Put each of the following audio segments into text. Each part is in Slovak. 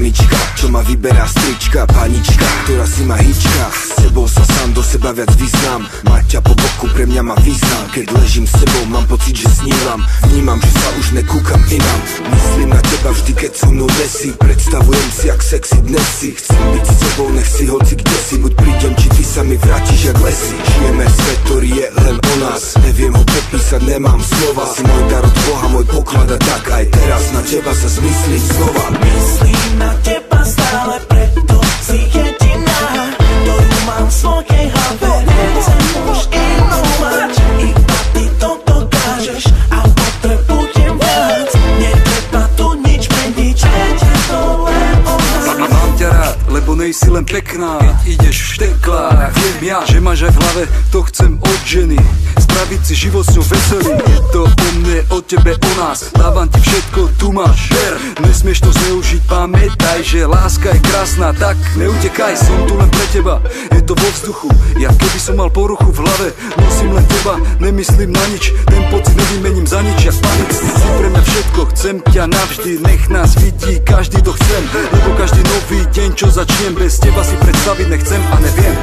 chemička, čo ma vyberá strička, panička, ktorá si ma hička. S sebou sa sám do seba viac vyznám, mať ťa po boku pre mňa má význam. Keď ležím s sebou, mám pocit, že snívam, vnímam, že sa už nekúkam inám. Myslím na teba vždy, keď so mnou nesí, predstavujem si, jak sexy dnes si. Chcem byť s tebou, nech si hoci kde si, buď prídem, či ty sa mi vrátiš jak lesy. Žijeme svet, ktorý je len o nás, neviem ho popísať, nemám slova. Si môj dar od Boha, môj poklad a tak aj teraz na teba sa zmyslím znova. Myslím na teba stále, preto si jediná, ktorú mám v svojej hlave. Nechcem už inú mať, iba ty to dokážeš a potrebujem viac. Netreba tu nič meniť, je to len o nás. Mám ťa rád, lebo nejsi len pekná, keď ideš v šteklách. Viem ja, že máš aj v hlave, to chcem od ženy, spraviť si život s ňou veselý. Je to o mne, o tebe, o nás, dávam ti všetko, tu máš, ver. Nesmieš to zneužiť, pamätaj, že láska je krásna, tak neutekaj, som tu len pre teba, je to vo vzduchu. Ja keby som mal poruchu v hlave, nosím len teba, nemyslím na nič, ten pocit nevymením za nič, jak panic. Si pre mňa všetko, chcem ťa navždy, nech nás vidí každý, to chcem, lebo každý nový deň, čo začnem, bez teba si predstaviť nechcem a neviem.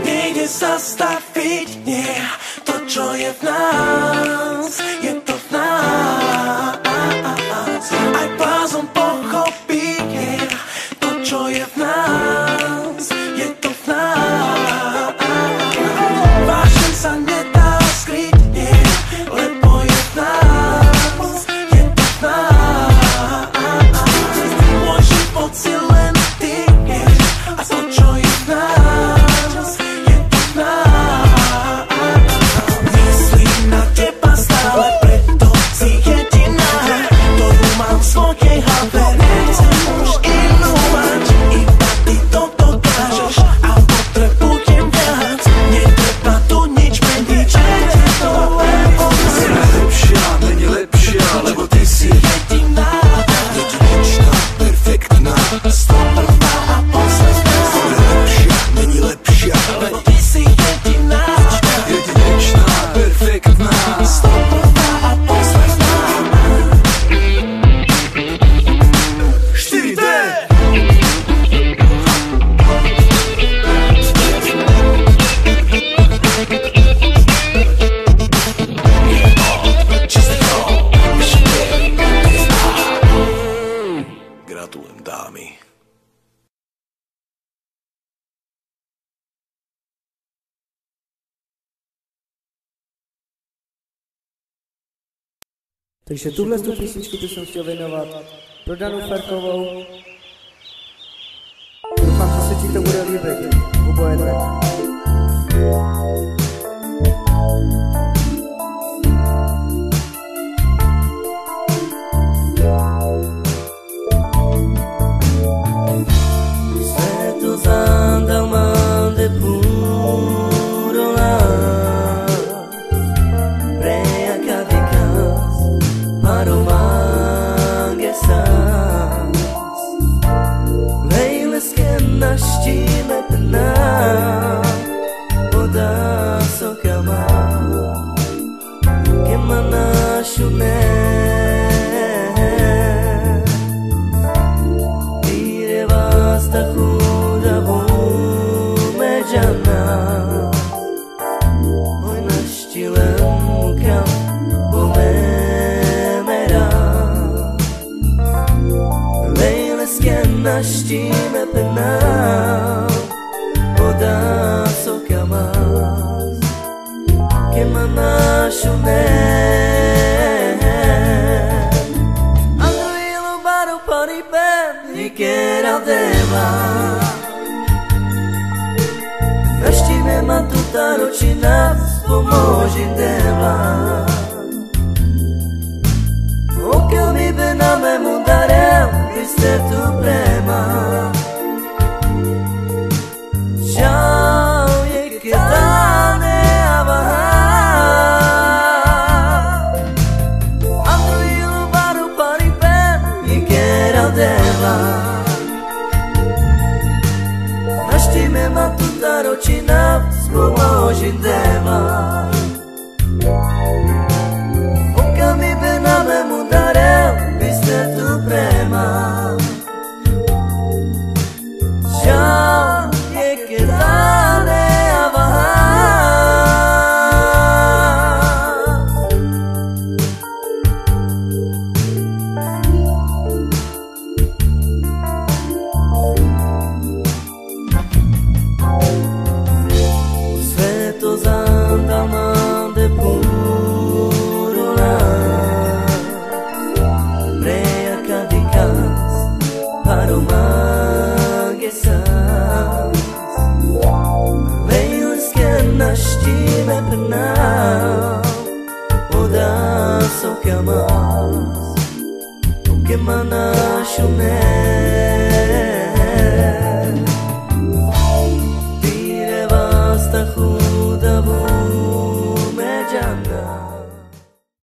Nejde zastaviť, nie, to čo je v nás, je to v nás. Aj blázon pochopí, nie, to čo je v nás, je to v nás. Vážne sa nedá skryť, nie, lebo je v nás, je to v nás. Môj život si len ty, nie, a to čo je v nás, je to v nás. Myslím na teba stále, preto si jediná, ktorú mám v svojej hlave. Nechcem už inú mať, iba ty to dokážeš a potrebujem viac. Netreba tu nič meniť, je to len o nás. Si najlepšia, není lepšia, lebo ty si Jediná, Jedinečná, perfektná, prvá a posledná. si najlepšia, není lepšia. Lebo ty si jediná, jedinečná, perfektná. prvá a posledná. 4D. Gratulujem, dámy. Takže tuhle písničku bych jsem chtěl věnovat pro Danu Ferkovou. Doufám, že se ti to bude líbit. Oboje dvě. Svetlo zandal mande puro lá, Breia Cavicas, Maromanguessas, Leilas que nascime pena, Oda sokama, Que manachune. Naštíme penal, Oda sokamas, Que manachune. Androilo baro pariben, Ikera deva. Naštíme matuta ročina, Pomoži deva. Okel mi be na me mudarel, Viste tu prema. Ciao, je che dane avaha. Andro io baru pari ben, Ikera deva. Naštíme matuta ročina, Pomoži deva. Okel mi be na me mudarel, Viste tu prema. Lastime pernah Oda so que amas O que mana chune